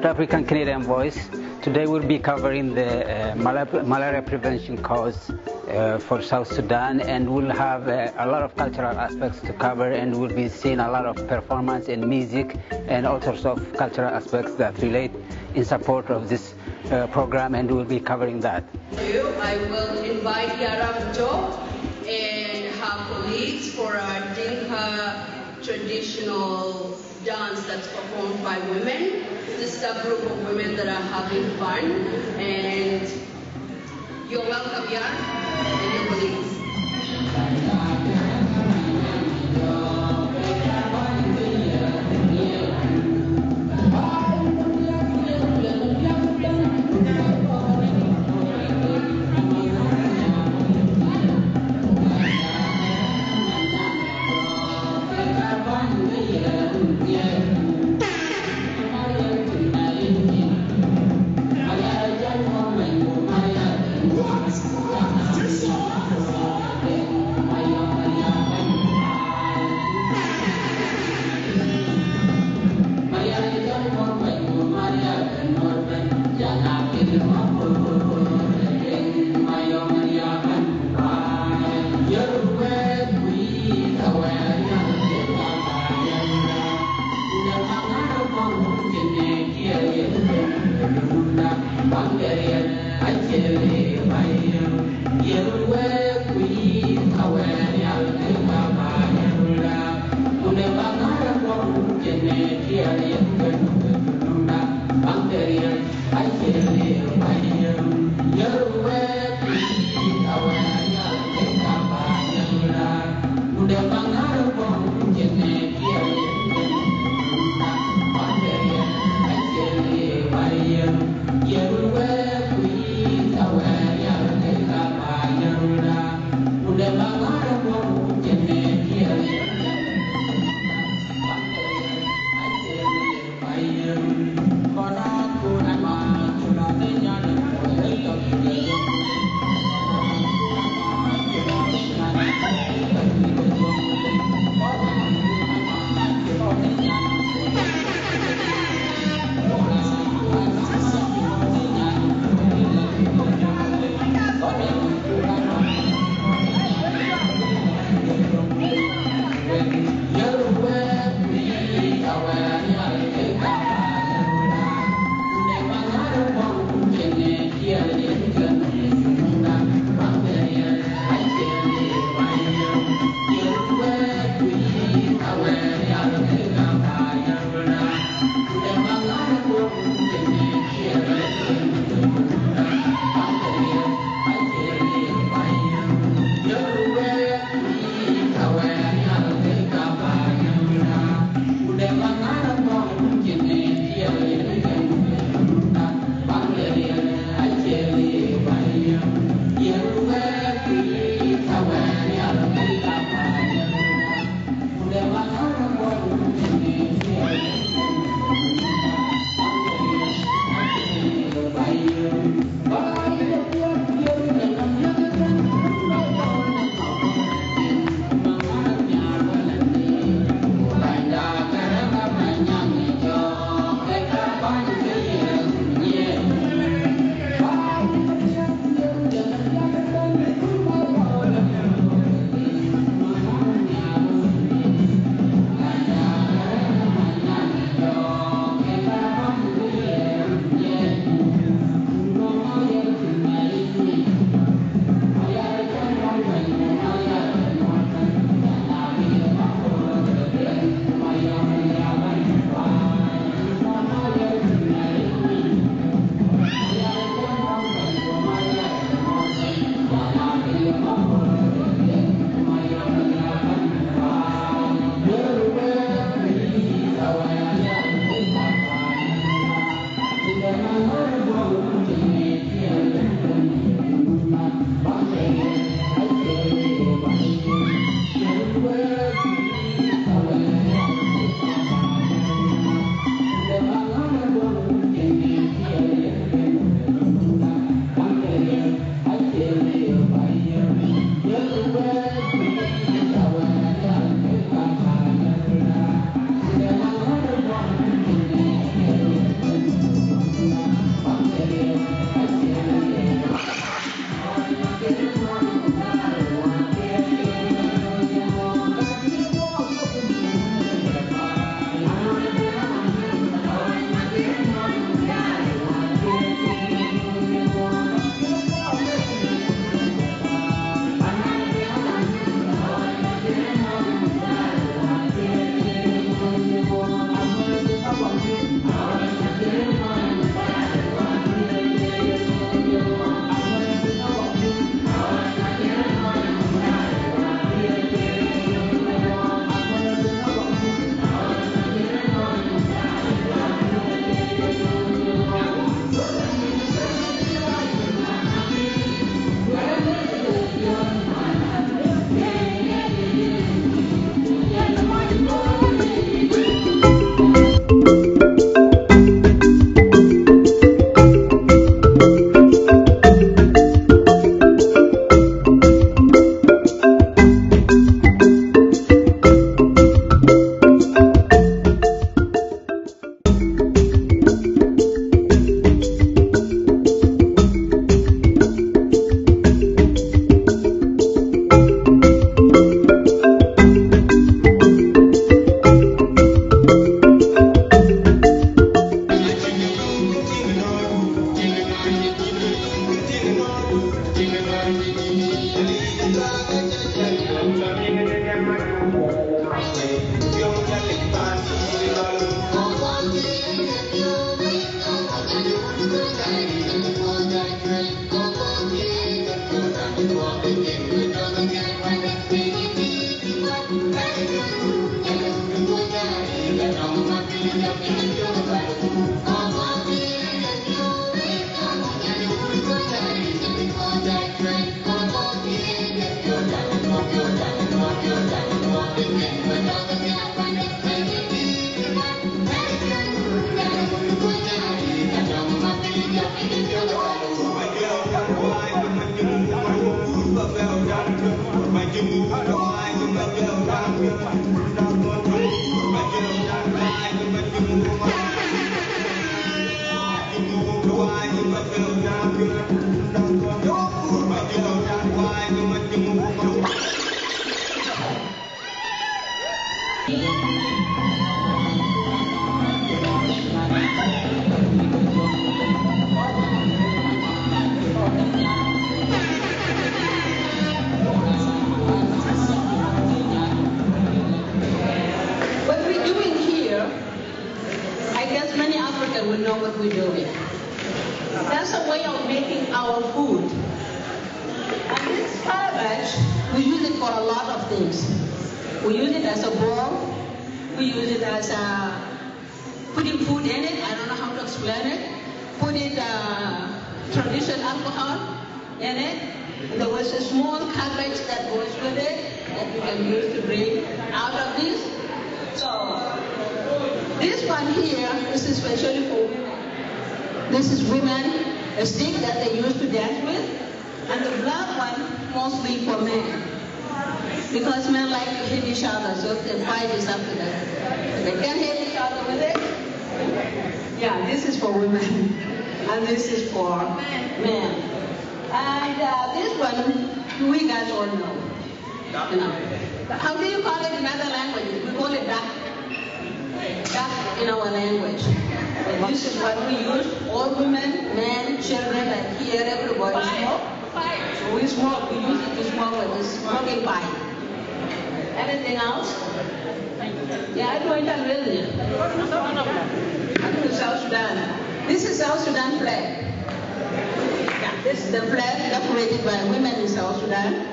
to African Canadian Voice. Today we'll be covering the malaria prevention cause for South Sudan, and we'll have a lot of cultural aspects to cover, and we'll be seeing a lot of performance and music and all sorts of cultural aspects that relate in support of this program, and we'll be covering that. I will invite Yara Joe and her colleagues for our Dinka traditional dance that's performed by women. This is a group of women that are having fun, and you're welcome, Yara, and your colleagues. What we're doing here, I guess many Africans will know what we're doing. That's a way of making our food. And this calabash, we use it for a lot of things. We use it as a bowl. We use it as putting food in it. I don't know how to explain it. Put it traditional alcohol in it. There was a small cabbage that goes with it that you can use to drink out of this. So this one here is especially for women. This is women, a stick that they used to dance with. And the black one mostly for men. Because men like to hit each other, so they fight is after that. They can't hit each other with it. Yeah, this is for women. And this is for men. And this one, we guys all know. You know. How do you call it in other languages? We call it duck. Duck in our language. But this is what we use. All women, men, children, and here everybody smoke. So we smoke. We use it to smoke with a smoking pipe. Anything else? Yeah, I don't really. I do South Sudan. This is South Sudan flag. Yeah, this is the flag decorated by women in South Sudan.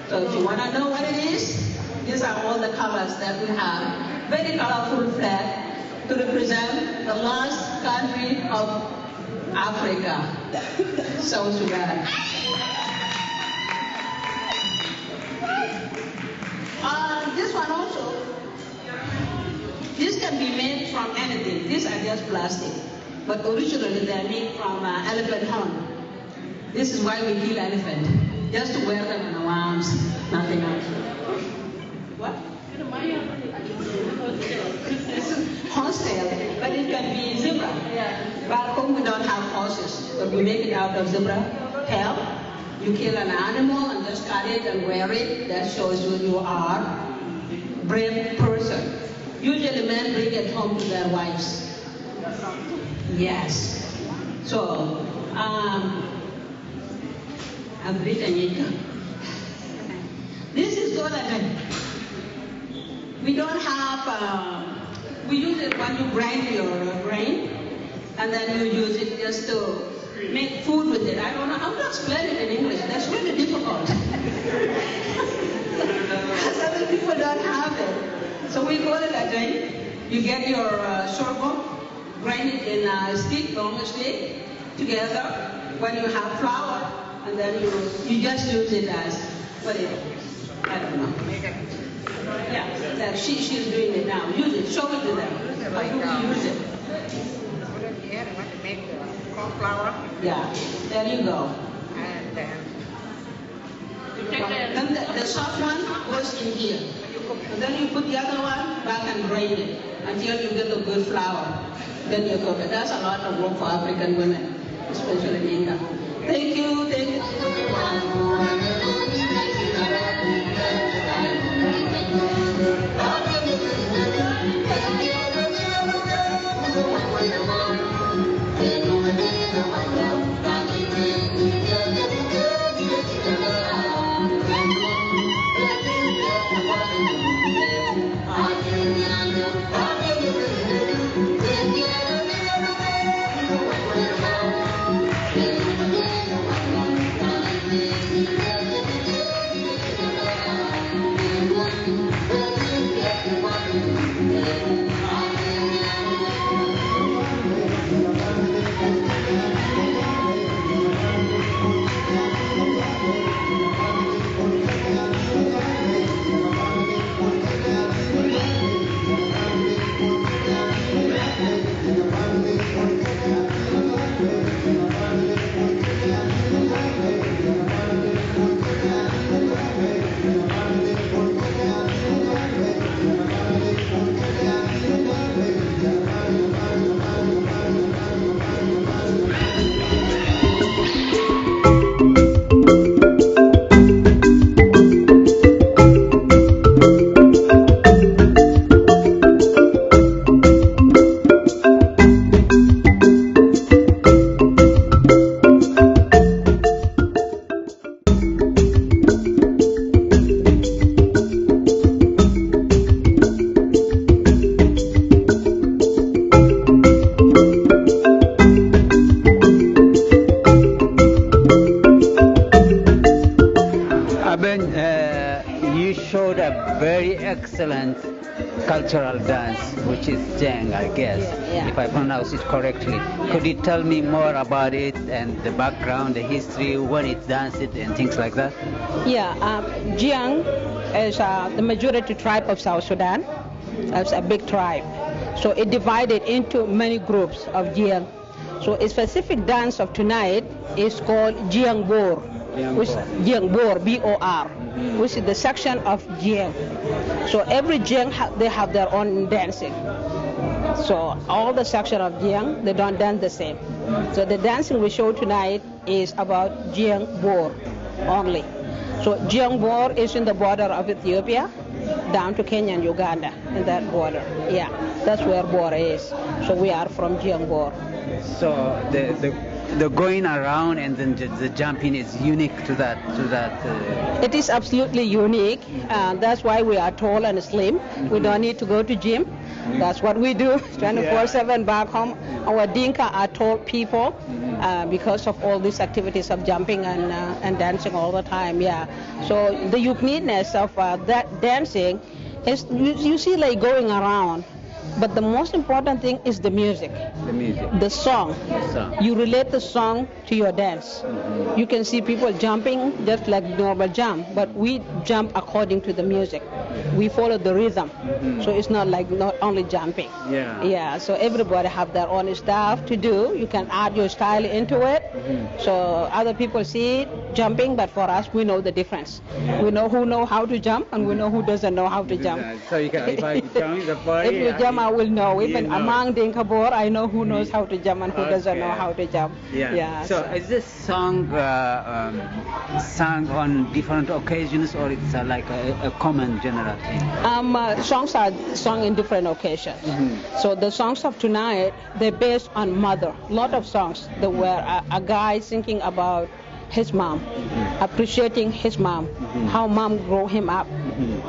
So if you want to know what it is, these are all the colors that we have. Very colorful flag to represent the last country of Africa, South Sudan. This one also, this can be made from anything. These are just plastic, but originally they're made from elephant horn. This is why we kill elephant, just to wear them in our arms, nothing else. What? Horsetail, but it can be zebra. Back home we don't have horses, but we make it out of zebra hair. You kill an animal and just cut it and wear it. That shows who you are, brave person. Usually men bring it home to their wives. Yes. So, I've written it. This is Golden. We don't have, we use it when you grind your grain, and then you use it just to make food with it. I don't know how to explain it in English. That's really difficult. Because other people don't have it. So we call it a grain. You get your sorghum, grind it in a stick, long stick, together. When you have flour, and then you just use it as, what is it? I don't know. Yeah, that she's doing it now. Use it. Show it to them. How do you use it? Make corn flour. Yeah, there you go. And then the soft one goes in here. And then you put the other one back and grind it until you get a good flour. Then you cook it. That's a lot of work for African women, especially in India. Thank you. Thank you. You showed a very excellent cultural dance, which is Jeng, I guess, Yeah. if I pronounce it correctly. Could you tell me more about it and the background, the history, when it's danced and things like that? Yeah, Jiang is the majority tribe of South Sudan. It's a big tribe. So it divided into many groups of Jiang. So a specific dance of tonight is called Jiang Bor, which Jiang Bor, B-O-R, which is the section of Jiang. So every Jiang, they have their own dancing. So all the section of Jiang, they don't dance the same. So the dancing we show tonight is about Jiang Bor only. So Jiang Bor is in the border of Ethiopia, down to Kenya and Uganda, in that border. Yeah, that's where Bor is. So we are from Jiang Bor. So the going around and then the jumping is unique to that. It is absolutely unique, and that's why we are tall and slim. We don't need to go to gym. That's what we do 24/7 back home. Our Dinka are tall people because of all these activities of jumping and dancing all the time. Yeah. So the uniqueness of that dancing is you see like going around. But the most important thing is the music. The music. The song. You relate the song to your dance. You can see people jumping just like normal jump, but we jump according to the music. We follow the rhythm. So it's not like not only jumping. Yeah, so everybody have their own stuff to do. You can add your style into it. So other people see it jumping, but for us, we know the difference. We know who know how to jump and we know who doesn't know how to jump. So you can, if I jump the party, if you jump, I will know. Even you know. Among Dinka Bor, I know who knows how to jump and who doesn't know how to jump. Yeah. So is this song sung on different occasions, or it's like a common general thing? Songs are sung in different occasions. So the songs of tonight, they're based on mother. A lot of songs. There were a guy thinking about his mom, appreciating his mom, how mom grew him up,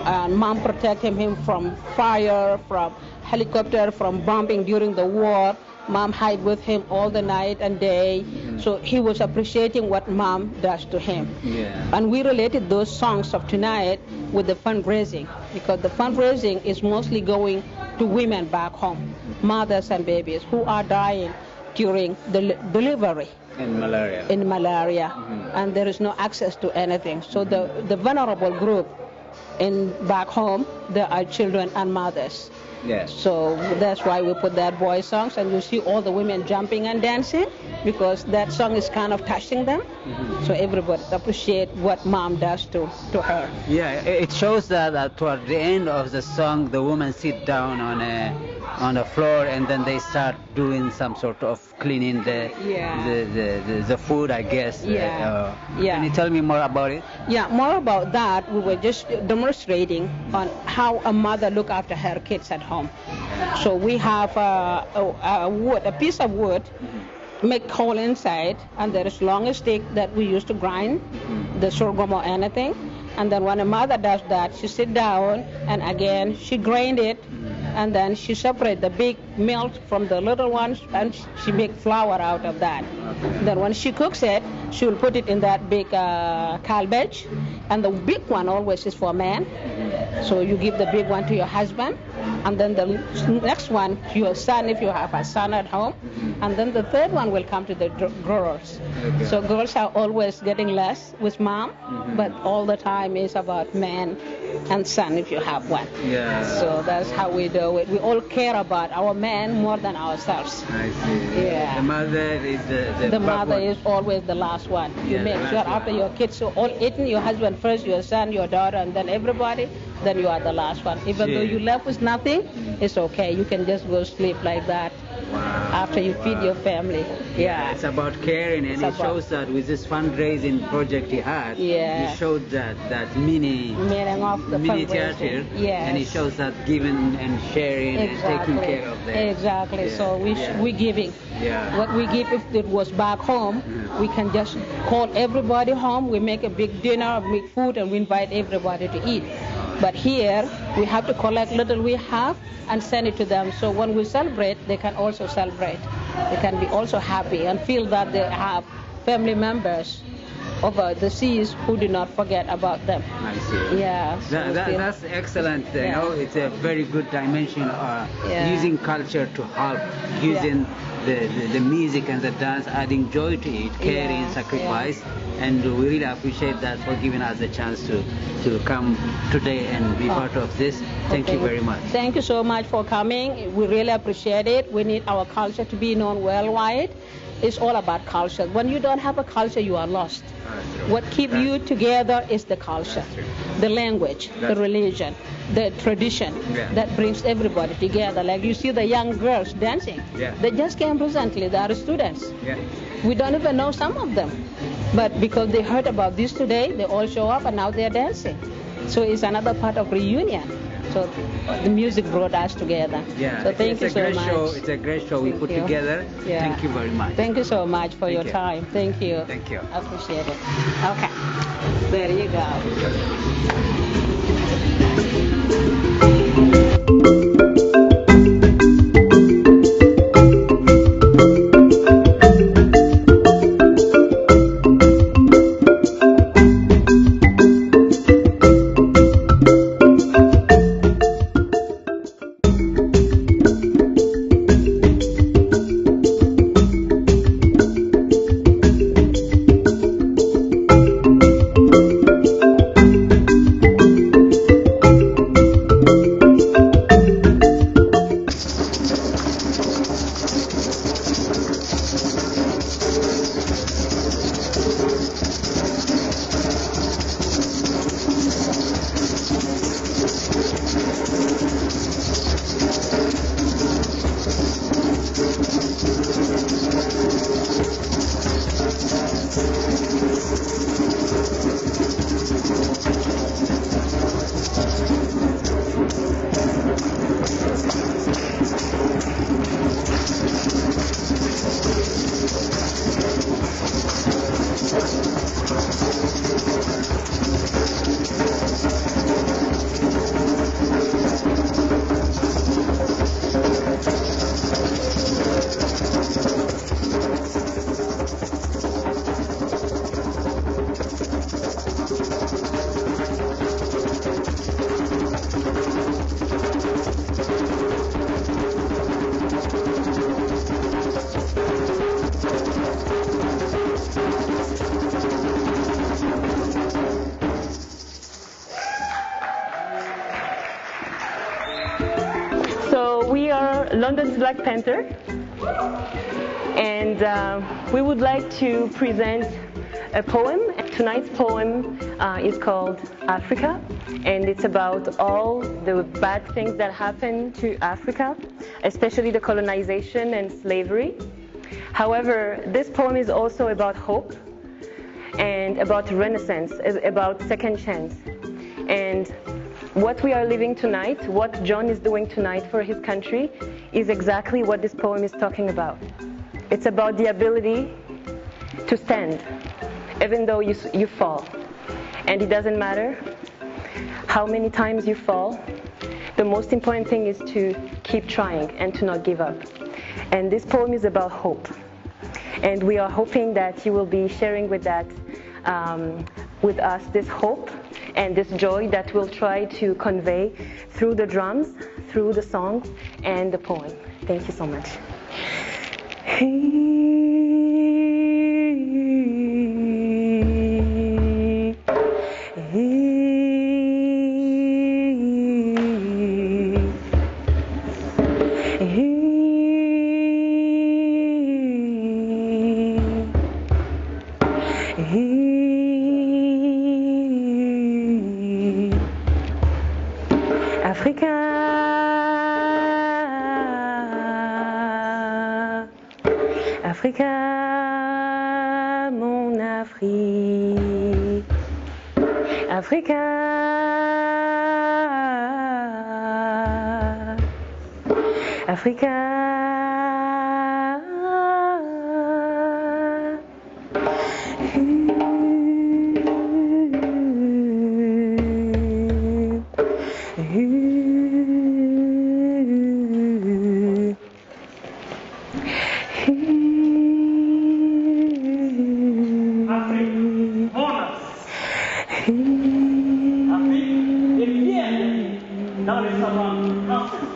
and mom protected him from fire, from helicopter, from bombing during the war. Mom hide with him all the night and day. So he was appreciating what mom does to him. And we related those songs of tonight with the fundraising, because the fundraising is mostly going to women back home, mothers and babies who are dying during the delivery. In malaria. And there is no access to anything. So the vulnerable group in back home, there are children and mothers. Yes. So that's why we put that boy songs, and you see all the women jumping and dancing because that song is kind of touching them. So everybody appreciate what mom does to her. Yeah, it shows that toward the end of the song, the women sit down on the floor and then they start doing some sort of cleaning the food, I guess. Can you tell me more about it? Yeah, more about that. We were just demonstrating on how a mother look after her kids at home. So we have a piece of wood, make hole inside, and there is long stick that we use to grind the sorghum or anything. And then when a mother does that, she sit down and again she grind it, and then she separate the big milk from the little ones, and she make flour out of that. Then when she cooks it, she will put it in that big calabash, and the big one always is for man, So you give the big one to your husband, and then the next one to your son if you have a son at home, and then the third one will come to the girls. Okay. So girls are always getting less with mom, but all the time is about man and son if you have one. Yeah. So that's how we do it. We all care about our men more than ourselves. I see. Yeah. The mother is The back mother one. is always the last one. You Yeah, make the sure last after one. your kids are all eaten, your husband first, your son, your daughter, and then everybody, then you are the last one. Even though you left with nothing, it's okay. You can just go sleep like that after you feed your family. Yeah. It's about caring, and it shows that with this fundraising project he had, Yeah. he showed that meaning Meaning of the mini fundraising. theater, Yes. and it shows that giving and sharing and taking care of them. Exactly. Yeah. So we giving. Yeah. What we give, if it was back home, we can just call everybody home. We make a big dinner, make food, and we invite everybody to eat. But here, we have to collect little we have and send it to them. So when we celebrate, they can also celebrate. They can be also happy and feel that they have family members over the seas who do not forget about them. I see. Yeah. So That's excellent. You know, it's a very good dimension. Using culture to help, using the music and the dance, adding joy to it, caring, sacrifice, and we really appreciate that for giving us a chance to come today and be part of this. Thank you very much. Thank you so much for coming. We really appreciate it. We need our culture to be known worldwide. It's all about culture. When you don't have a culture, you are lost. What keeps you together is the culture, the language, the religion, the tradition that brings everybody together. Like you see the young girls dancing. They just came recently. They are students. We don't even know some of them. But because they heard about this today, they all show up and now they're dancing. So it's another part of reunion. So the music brought us together. Yeah, so thank you so much. It's a great show we put together. Yeah. Thank you very much. Thank you so much for your time. Thank you. Thank you. I appreciate it. Okay. There you go. We are London's Black Panther, and we would like to present a poem. Tonight's poem is called Africa, and it's about all the bad things that happened to Africa, especially the colonization and slavery. However, this poem is also about hope and about renaissance, about second chance. And what we are living tonight, what John is doing tonight for his country, is exactly what this poem is talking about. It's about the ability to stand, even though you fall. And it doesn't matter how many times you fall. The most important thing is to keep trying and to not give up. And this poem is about hope. And we are hoping that you will be sharing with us this hope and this joy that we'll try to convey through the drums, through the songs, and the poem. Thank you so much. Africa, Africa, mon Afrique, Africa, Africa. Dans les savanes françaises.